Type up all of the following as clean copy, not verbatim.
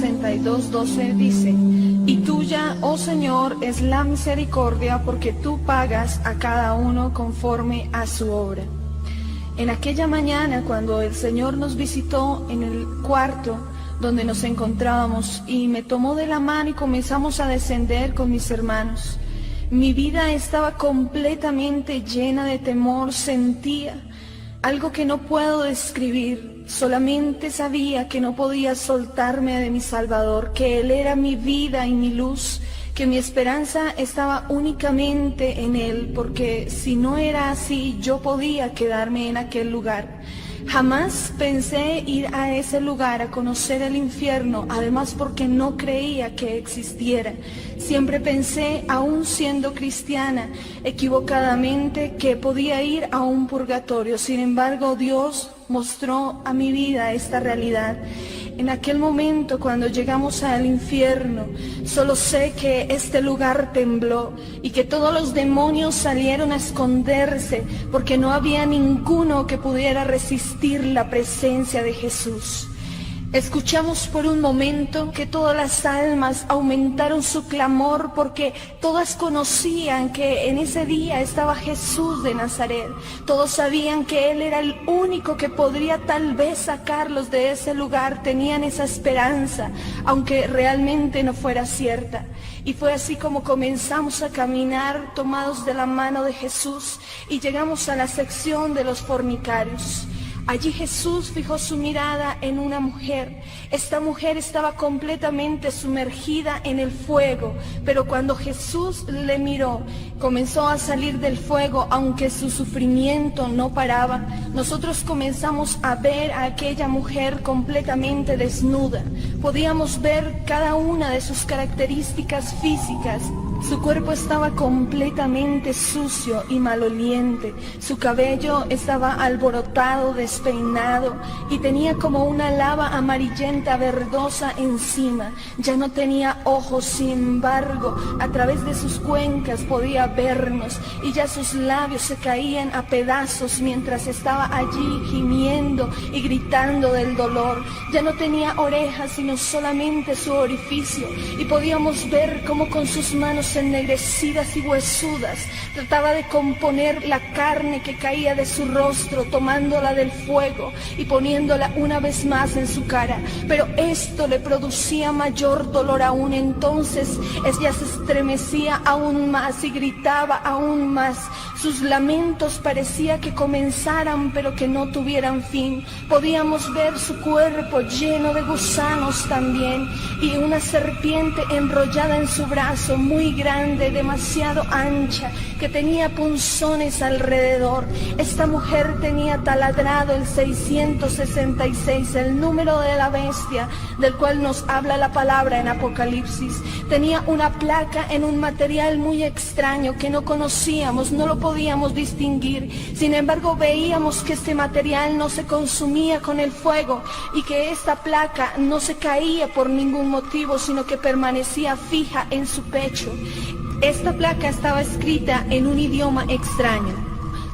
62:12 dice: y tuya, oh Señor, es la misericordia, porque tú pagas a cada uno conforme a su obra. En aquella mañana, cuando el Señor nos visitó en el cuarto donde nos encontrábamos y me tomó de la mano y comenzamos a descender con mis hermanos, mi vida estaba completamente llena de temor. Sentía algo que no puedo describir. Solamente sabía que no podía soltarme de mi Salvador, que Él era mi vida y mi luz, que mi esperanza estaba únicamente en Él, porque si no era así, yo podía quedarme en aquel lugar. Jamás pensé ir a ese lugar a conocer el infierno, además porque no creía que existiera. Siempre pensé, aún siendo cristiana, equivocadamente, que podía ir a un purgatorio. Sin embargo, Dios mostró a mi vida esta realidad. En aquel momento, cuando llegamos al infierno, solo sé que este lugar tembló y que todos los demonios salieron a esconderse, porque no había ninguno que pudiera resistir la presencia de Jesús. Escuchamos por un momento que todas las almas aumentaron su clamor, porque todas conocían que en ese día estaba Jesús de Nazaret. Todos sabían que Él era el único que podría tal vez sacarlos de ese lugar. Tenían esa esperanza, aunque realmente no fuera cierta. Y fue así como comenzamos a caminar tomados de la mano de Jesús y llegamos a la sección de los fornicarios. Allí Jesús fijó su mirada en una mujer. Esta mujer estaba completamente sumergida en el fuego, pero cuando Jesús le miró, comenzó a salir del fuego, aunque su sufrimiento no paraba. Nosotros comenzamos a ver a aquella mujer completamente desnuda. Podíamos ver cada una de sus características físicas. Su cuerpo estaba completamente sucio y maloliente. Su cabello estaba alborotado, despeinado, y tenía como una lava amarillenta verdosa encima. Ya no tenía ojos, sin embargo, a través de sus cuencas podía vernos, y ya sus labios se caían a pedazos mientras estaba allí gimiendo y gritando del dolor. Ya no tenía orejas, sino solamente su orificio, y podíamos ver cómo con sus manos ennegrecidas y huesudas trataba de componer la carne que caía de su rostro, tomándola del fuego y poniéndola una vez más en su cara. Pero esto le producía mayor dolor aún. Entonces ella se estremecía aún más y gritaba aún más. Sus lamentos parecía que comenzaran, pero que no tuvieran fin. Podíamos ver su cuerpo lleno de gusanos también, y una serpiente enrollada en su brazo, muy grande, demasiado ancha, que tenía punzones alrededor. Esta mujer tenía taladrado el 666, el número de la bestia, del cual nos habla la palabra en Apocalipsis. Tenía una placa en un material muy extraño que no conocíamos, no lo podíamos distinguir. Sin embargo, veíamos que este material no se consumía con el fuego y que esta placa no se caía por ningún motivo, sino que permanecía fija en su pecho. Esta placa estaba escrita en un idioma extraño,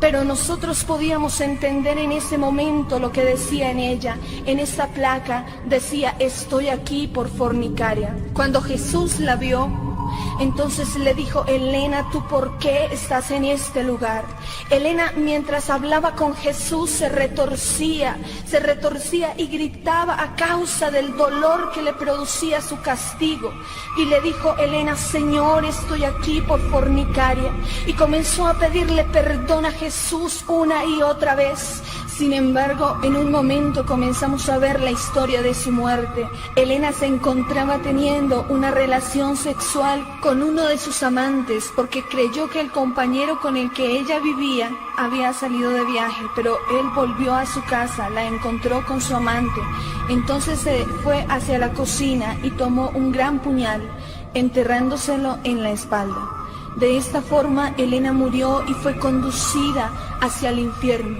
pero nosotros podíamos entender en ese momento lo que decía en ella. En esa placa decía: estoy aquí por fornicaria. Cuando Jesús la vio, entonces le dijo: Elena, ¿tú por qué estás en este lugar? Elena, mientras hablaba con Jesús, se retorcía y gritaba a causa del dolor que le producía su castigo. Y le dijo Elena: Señor, estoy aquí por fornicaria. Y comenzó a pedirle perdón a Jesús una y otra vez. Sin embargo, en un momento comenzamos a ver la historia de su muerte. Elena se encontraba teniendo una relación sexual con uno de sus amantes, porque creyó que el compañero con el que ella vivía había salido de viaje, pero él volvió a su casa, la encontró con su amante. Entonces se fue hacia la cocina y tomó un gran puñal, enterrándoselo en la espalda. De esta forma, Elena murió y fue conducida hacia el infierno.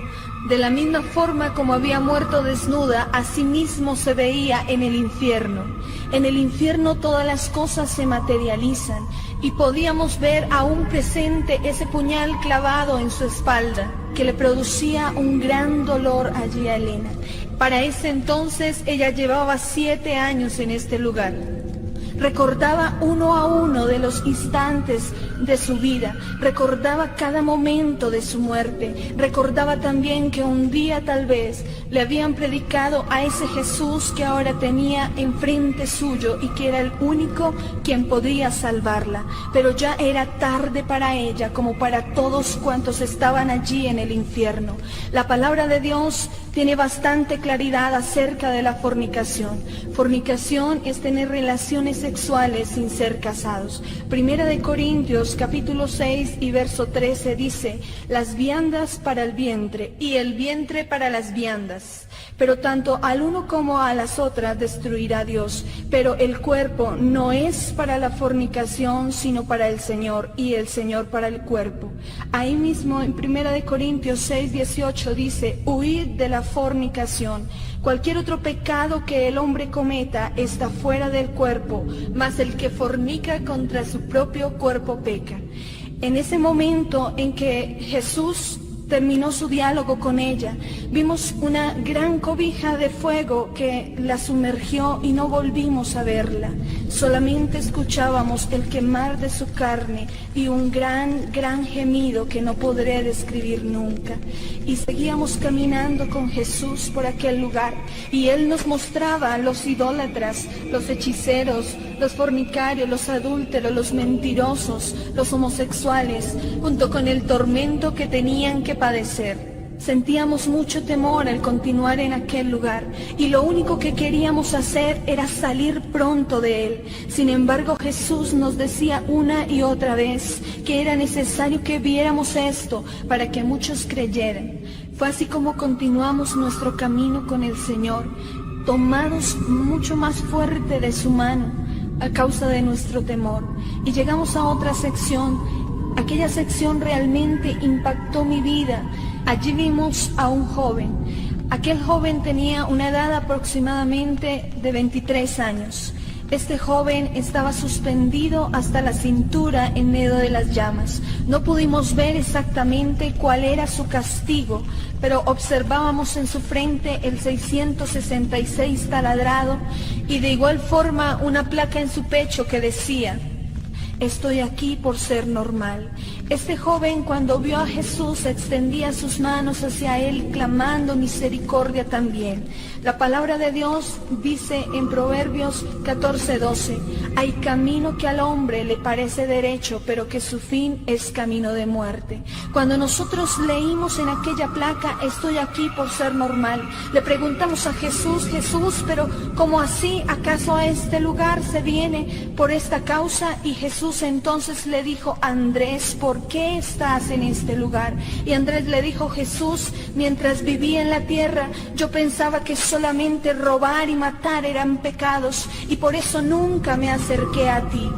De la misma forma como había muerto desnuda, así mismo se veía en el infierno. En el infierno todas las cosas se materializan, y podíamos ver aún presente ese puñal clavado en su espalda, que le producía un gran dolor allí a Elena. Para ese entonces ella llevaba 7 años en este lugar. Recordaba uno a uno de los instantes de su vida, recordaba cada momento de su muerte, recordaba también que un día tal vez le habían predicado a ese Jesús que ahora tenía enfrente suyo y que era el único quien podría salvarla, pero ya era tarde para ella como para todos cuantos estaban allí en el infierno. La palabra de Dios tiene bastante claridad acerca de la fornicación. Fornicación es tener relaciones sexuales sin ser casados. Primera de Corintios capítulo 6 y verso 13 dice: las viandas para el vientre y el vientre para las viandas. Pero tanto al uno como a las otras destruirá Dios. Pero el cuerpo no es para la fornicación, sino para el Señor, y el Señor para el cuerpo. Ahí mismo en 1 Corintios 6, 18 dice: huid de la fornicación. Cualquier otro pecado que el hombre cometa está fuera del cuerpo, mas el que fornica contra su propio cuerpo peca. En ese momento en que Jesús terminó su diálogo con ella, vimos una gran cobija de fuego que la sumergió y no volvimos a verla. Solamente escuchábamos el quemar de su carne y un gran gemido que no podré describir nunca. Y seguíamos caminando con Jesús por aquel lugar, y Él nos mostraba a los idólatras, los hechiceros, los fornicarios, los adúlteros, los mentirosos, los homosexuales, junto con el tormento que tenían que padecer. Sentíamos mucho temor al continuar en aquel lugar, y lo único que queríamos hacer era salir pronto de él. Sin embargo, Jesús nos decía una y otra vez que era necesario que viéramos esto para que muchos creyeran. Fue así como continuamos nuestro camino con el Señor, tomados mucho más fuerte de su mano a causa de nuestro temor, y llegamos a otra sección. Aquella sección realmente impactó mi vida. Allí vimos a un joven. Aquel joven tenía una edad aproximadamente de 23 años. Este joven estaba suspendido hasta la cintura en medio de las llamas. No pudimos ver exactamente cuál era su castigo, pero observábamos en su frente el 666 taladrado y de igual forma una placa en su pecho que decía: estoy aquí por ser normal. Este joven, cuando vio a Jesús, extendía sus manos hacia él, clamando misericordia también. La palabra de Dios dice en Proverbios 14:12: hay camino que al hombre le parece derecho, pero que su fin es camino de muerte. Cuando nosotros leímos en aquella placa, estoy aquí por ser normal, le preguntamos a Jesús: Jesús, pero ¿cómo así? ¿Acaso a este lugar se viene por esta causa? Y Jesús entonces le dijo: Andrés, ¿por qué estás en este lugar? Y Andrés le dijo: Jesús, mientras vivía en la tierra, yo pensaba que solamente robar y matar eran pecados, y por eso nunca me acerqué a ti.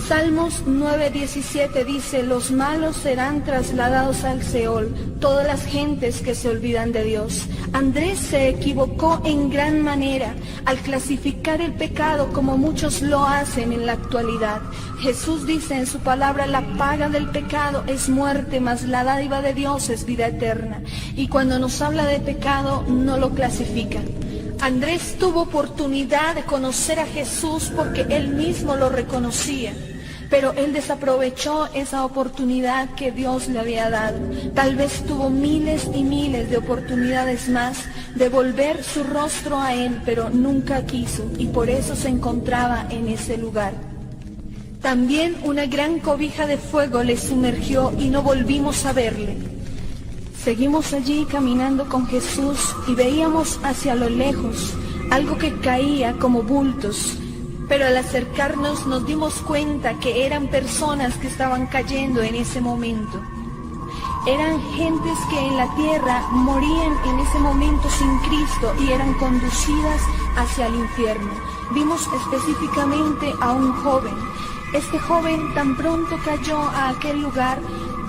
Salmos 9:17 dice: los malos serán trasladados al Seol, todas las gentes que se olvidan de Dios. Andrés se equivocó en gran manera al clasificar el pecado como muchos lo hacen en la actualidad. Jesús dice en su palabra: la paga del pecado es muerte, mas la dádiva de Dios es vida eterna. Y cuando nos habla de pecado, no lo clasifica. Andrés tuvo oportunidad de conocer a Jesús porque él mismo lo reconocía, pero él desaprovechó esa oportunidad que Dios le había dado. Tal vez tuvo miles y miles de oportunidades más de volver su rostro a él, pero nunca quiso, y por eso se encontraba en ese lugar. También una gran cobija de fuego le sumergió y no volvimos a verle. Seguimos allí caminando con Jesús y veíamos hacia lo lejos algo que caía como bultos, pero al acercarnos nos dimos cuenta que eran personas que estaban cayendo en ese momento. Eran gentes que en la tierra morían en ese momento sin Cristo y eran conducidas hacia el infierno. Vimos específicamente a un joven. Este joven tan pronto cayó a aquel lugar,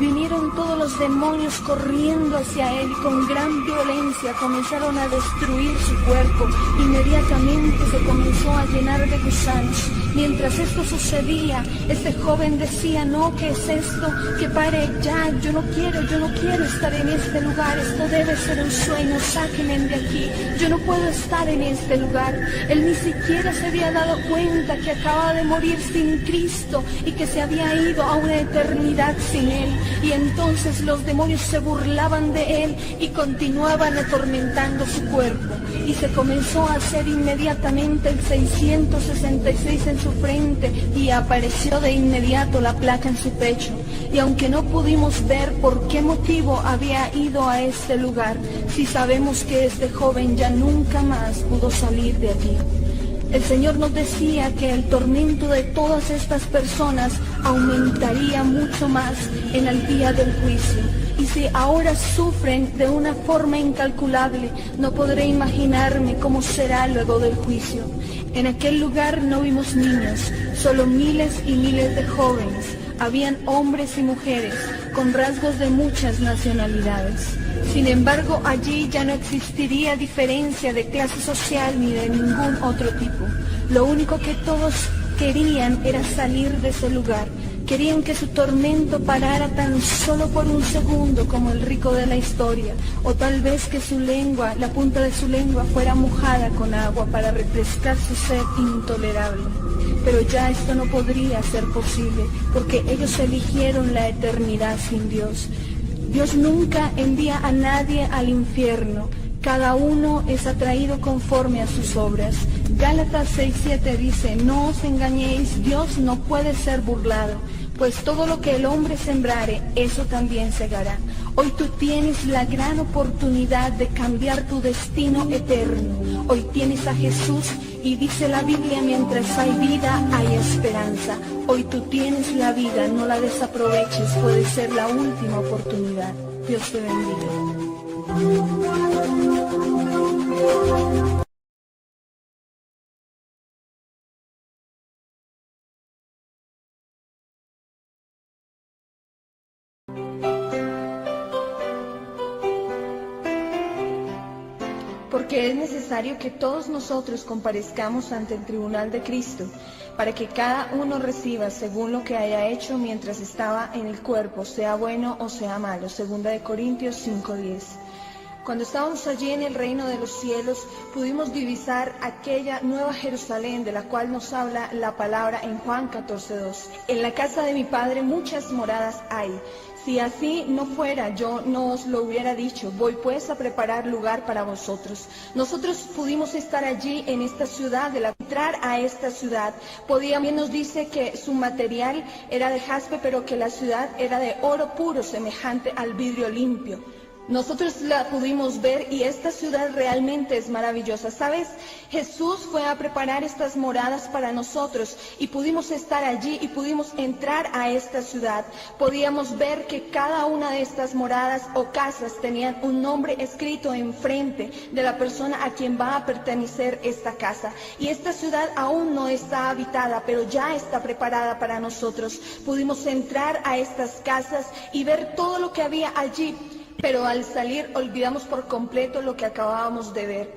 vinieron todos los demonios corriendo hacia él y con gran violencia comenzaron a destruir su cuerpo. Inmediatamente se comenzó a llenar de gusanos. Mientras esto sucedía, este joven decía: no, ¿qué es esto? Que pare ya, yo no quiero estar en este lugar, esto debe ser un sueño, sáquenme de aquí, yo no puedo estar en este lugar. Él ni siquiera se había dado cuenta que acababa de morir sin Cristo y que se había ido a una eternidad sin Él. Y entonces los demonios se burlaban de Él y continuaban atormentando su cuerpo. Y se comenzó a hacer inmediatamente el 666 en su frente y apareció de inmediato la placa en su pecho. Y aunque no pudimos ver por qué motivo había ido a este lugar, sí sabemos que este joven ya nunca más pudo salir de allí. El Señor nos decía que el tormento de todas estas personas aumentaría mucho más en el día del juicio. Y si ahora sufren de una forma incalculable, no podré imaginarme cómo será luego del juicio. En aquel lugar no vimos niños, solo miles y miles de jóvenes. Habían hombres y mujeres con rasgos de muchas nacionalidades. Sin embargo, allí ya no existiría diferencia de clase social ni de ningún otro tipo. Lo único que todos querían era salir de ese lugar. Querían que su tormento parara tan solo por un segundo como el rico de la historia, o tal vez que su lengua, la punta de su lengua, fuera mojada con agua para refrescar su sed intolerable. Pero ya esto no podría ser posible, porque ellos eligieron la eternidad sin Dios. Dios nunca envía a nadie al infierno. Cada uno es atraído conforme a sus obras. Gálatas 6:7 dice: no os engañéis, Dios no puede ser burlado, pues todo lo que el hombre sembrare, eso también segará. Hoy tú tienes la gran oportunidad de cambiar tu destino eterno. Hoy tienes a Jesús y dice la Biblia: mientras hay vida, hay esperanza. Hoy tú tienes la vida, no la desaproveches, puede ser la última oportunidad. Dios te bendiga. Porque es necesario que todos nosotros comparezcamos ante el tribunal de Cristo, para que cada uno reciba según lo que haya hecho mientras estaba en el cuerpo, sea bueno o sea malo. 2 Corintios 5:10. Cuando estábamos allí en el reino de los cielos, pudimos divisar aquella nueva Jerusalén de la cual nos habla la palabra en Juan 14:2. En la casa de mi Padre muchas moradas hay. Si así no fuera, yo no os lo hubiera dicho. Voy pues a preparar lugar para vosotros. Nosotros pudimos estar allí en esta ciudad, entrar a esta ciudad. También nos dice que su material era de jaspe, pero que la ciudad era de oro puro, semejante al vidrio limpio. Nosotros la pudimos ver y esta ciudad realmente es maravillosa. ¿Sabes? Jesús fue a preparar estas moradas para nosotros y pudimos estar allí y pudimos entrar a esta ciudad. Podíamos ver que cada una de estas moradas o casas tenían un nombre escrito enfrente de la persona a quien va a pertenecer esta casa. Y esta ciudad aún no está habitada, pero ya está preparada para nosotros. Pudimos entrar a estas casas y ver todo lo que había allí. Pero al salir olvidamos por completo lo que acabábamos de ver.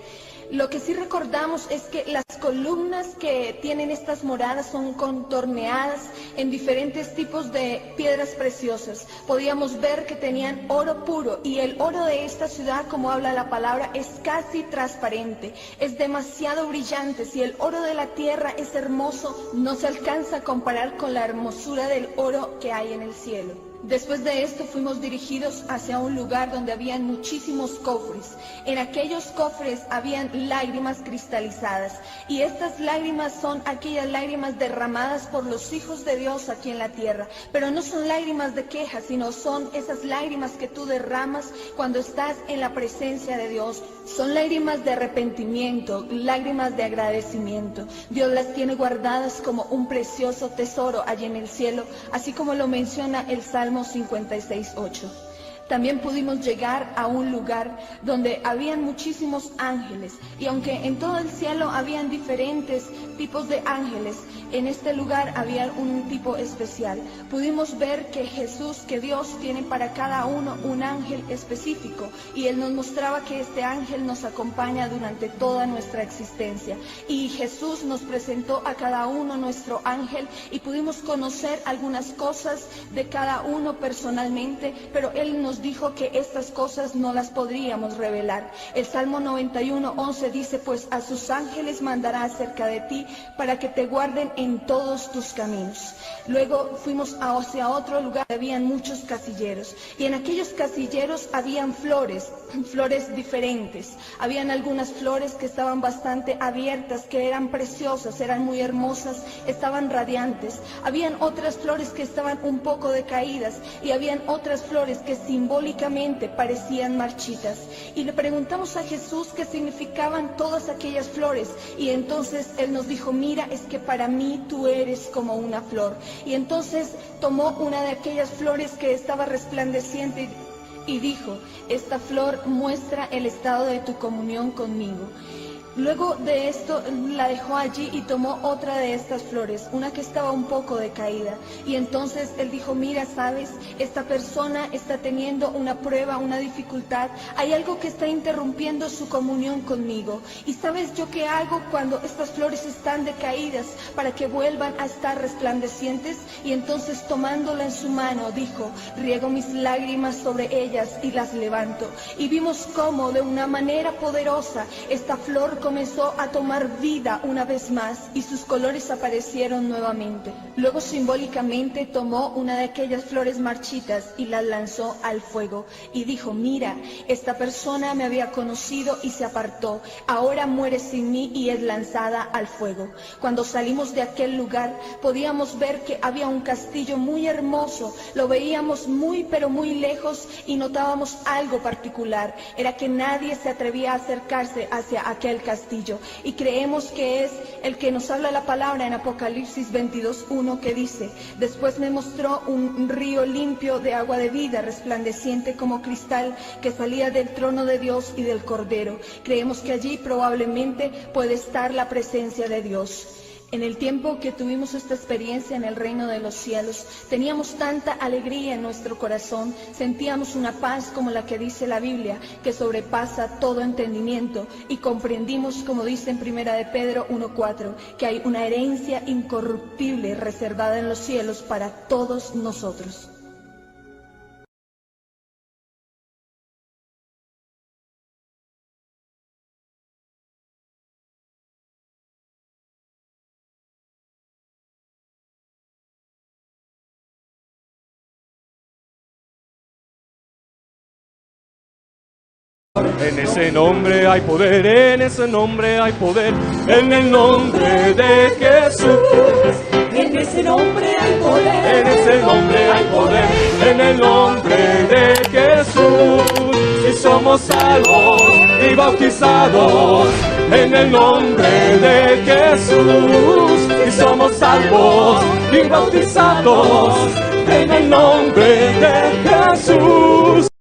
Lo que sí recordamos es que las columnas que tienen estas moradas son contorneadas en diferentes tipos de piedras preciosas. Podíamos ver que tenían oro puro y el oro de esta ciudad, como habla la palabra, es casi transparente, es demasiado brillante. Si el oro de la tierra es hermoso, no se alcanza a comparar con la hermosura del oro que hay en el cielo. Después de esto fuimos dirigidos hacia un lugar donde habían muchísimos cofres. En aquellos cofres habían lágrimas cristalizadas y estas lágrimas son aquellas lágrimas derramadas por los hijos de Dios aquí en la tierra. Pero no son lágrimas de queja, sino son esas lágrimas que tú derramas cuando estás en la presencia de Dios. Son lágrimas de arrepentimiento, lágrimas de agradecimiento. Dios las tiene guardadas como un precioso tesoro allí en el cielo, así como lo menciona el Salmo 56:8. También pudimos llegar a un lugar donde habían muchísimos ángeles, y aunque en todo el cielo habían diferentes tipos de ángeles, en este lugar había un tipo especial. Pudimos ver que Jesús, que Dios tiene para cada uno un ángel específico, y Él nos mostraba que este ángel nos acompaña durante toda nuestra existencia. Y Jesús nos presentó a cada uno nuestro ángel, y pudimos conocer algunas cosas de cada uno personalmente, pero Él nos dijo que estas cosas no las podríamos revelar. El Salmo 91:11 dice: pues a sus ángeles mandará acerca de ti para que te guarden en todos tus caminos. Luego fuimos hacia otro lugar, habían muchos casilleros, y en aquellos casilleros habían flores diferentes. Habían algunas flores que estaban bastante abiertas, que eran preciosas, eran muy hermosas, estaban radiantes. Habían otras flores que estaban un poco decaídas, y habían otras flores que simbólicamente parecían marchitas. Y le preguntamos a Jesús qué significaban todas aquellas flores, y entonces Él nos dijo: mira, es que para mí tú eres como una flor. Y entonces tomó una de aquellas flores que estaba resplandeciente y dijo: esta flor muestra el estado de tu comunión conmigo. Luego de esto la dejó allí y tomó otra de estas flores, una que estaba un poco decaída, y entonces Él dijo: mira, sabes, esta persona está teniendo una prueba, una dificultad, hay algo que está interrumpiendo su comunión conmigo, y sabes yo qué hago cuando estas flores están decaídas para que vuelvan a estar resplandecientes. Y entonces, tomándola en su mano, dijo: riego mis lágrimas sobre ellas y las levanto. Y vimos cómo de una manera poderosa esta flor comenzó a tomar vida una vez más, y sus colores aparecieron nuevamente. Luego simbólicamente tomó una de aquellas flores marchitas y las lanzó al fuego, y dijo: mira, esta persona me había conocido y se apartó, ahora muere sin mí y es lanzada al fuego. Cuando salimos de aquel lugar podíamos ver que había un castillo muy hermoso, lo veíamos muy pero muy lejos, y notábamos algo particular: era que nadie se atrevía a acercarse hacia aquel castillo, y creemos que es el que nos habla la palabra en Apocalipsis 22:1, que dice: después me mostró un río limpio de agua de vida, resplandeciente como cristal, que salía del trono de Dios y del Cordero. Creemos que allí probablemente puede estar la presencia de Dios. En el tiempo que tuvimos esta experiencia en el reino de los cielos, teníamos tanta alegría en nuestro corazón, sentíamos una paz como la que dice la Biblia, que sobrepasa todo entendimiento, y comprendimos, como dice en 1 de Pedro 1:4, que hay una herencia incorruptible reservada en los cielos para todos nosotros. En ese nombre hay poder, en ese nombre hay poder, en el nombre de Jesús. En ese nombre hay poder, En ese nombre hay poder, en el nombre de Jesús. Y somos salvos y bautizados en el nombre de Jesús. Y somos salvos y bautizados en el nombre de Jesús.